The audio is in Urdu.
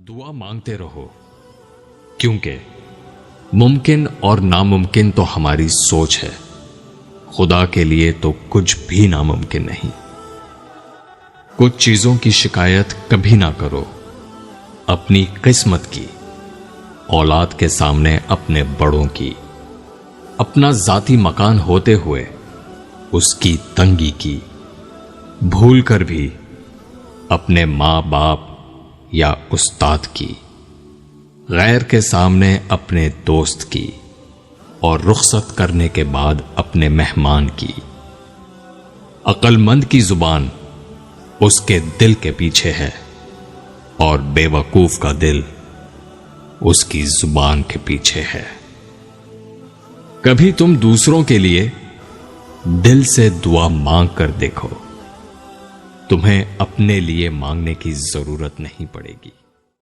دعا مانگتے رہو، کیونکہ ممکن اور ناممکن تو ہماری سوچ ہے، خدا کے لیے تو کچھ بھی ناممکن نہیں۔ کچھ چیزوں کی شکایت کبھی نہ کرو، اپنی قسمت کی، اولاد کے سامنے اپنے بڑوں کی، اپنا ذاتی مکان ہوتے ہوئے اس کی تنگی کی، بھول کر بھی اپنے ماں باپ یا استاد کی، غیر کے سامنے اپنے دوست کی، اور رخصت کرنے کے بعد اپنے مہمان کی۔ عقل مند کی زبان اس کے دل کے پیچھے ہے، اور بے وقوف کا دل اس کی زبان کے پیچھے ہے۔ کبھی تم دوسروں کے لیے دل سے دعا مانگ کر دیکھو، تمہیں اپنے لیے مانگنے کی ضرورت نہیں پڑے گی۔